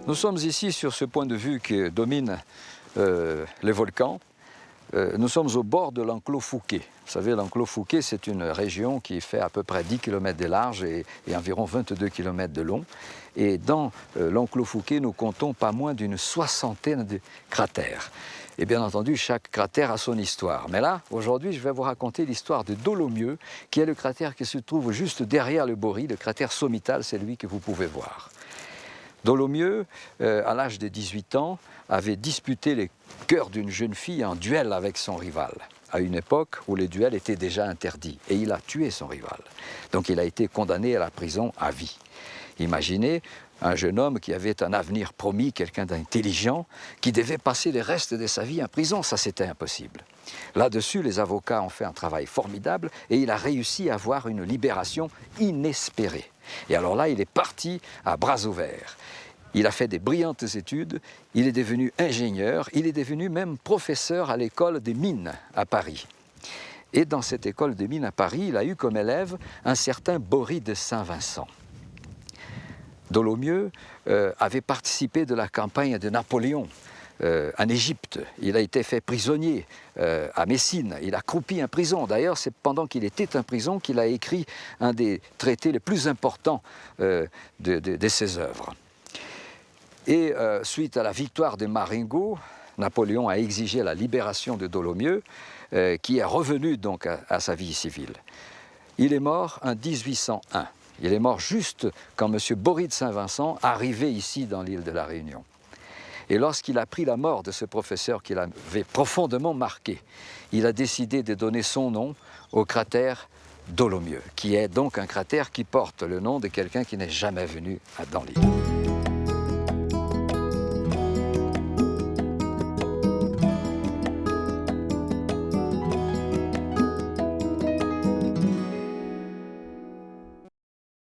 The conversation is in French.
Nous sommes ici sur ce point de vue qui domine les volcans. Nous sommes au bord de l'enclos Fouquet. Vous savez, l'enclos Fouquet, c'est une région qui fait à peu près 10 km de large et environ 22 km de long. Et dans l'enclos Fouquet, nous comptons pas moins d'une soixantaine de cratères. Et bien entendu, chaque cratère a son histoire. Mais là, aujourd'hui, je vais vous raconter l'histoire de Dolomieu, qui est le cratère qui se trouve juste derrière le Bory, le cratère sommital, c'est lui que vous pouvez voir. Dolomieu, à l'âge de 18 ans, avait disputé les cœurs d'une jeune fille en duel avec son rival, à une époque où les duels étaient déjà interdits. Et il a tué son rival. Donc il a été condamné à la prison à vie. Imaginez un jeune homme qui avait un avenir promis, quelqu'un d'intelligent, qui devait passer le reste de sa vie en prison. Ça, c'était impossible. Là-dessus, les avocats ont fait un travail formidable et il a réussi à avoir une libération inespérée. Et alors là, il est parti à bras ouverts. Il a fait des brillantes études, il est devenu ingénieur, il est devenu même professeur à l'école des mines à Paris. Et dans cette école des mines à Paris, il a eu comme élève un certain Bory de Saint-Vincent. Dolomieu avait participé de la campagne de Napoléon en Égypte. Il a été fait prisonnier à Messine. Il a croupi en prison. D'ailleurs, c'est pendant qu'il était en prison qu'il a écrit un des traités les plus importants de ses œuvres. Et suite à la victoire de Marengo, Napoléon a exigé la libération de Dolomieu, qui est revenu donc à sa vie civile. Il est mort en 1801. Il est mort juste quand M. Bory de Saint-Vincent arrivait ici dans l'île de la Réunion. Et lorsqu'il a appris la mort de ce professeur qui l'avait profondément marqué, il a décidé de donner son nom au cratère Dolomieu, qui est donc un cratère qui porte le nom de quelqu'un qui n'est jamais venu dans l'île.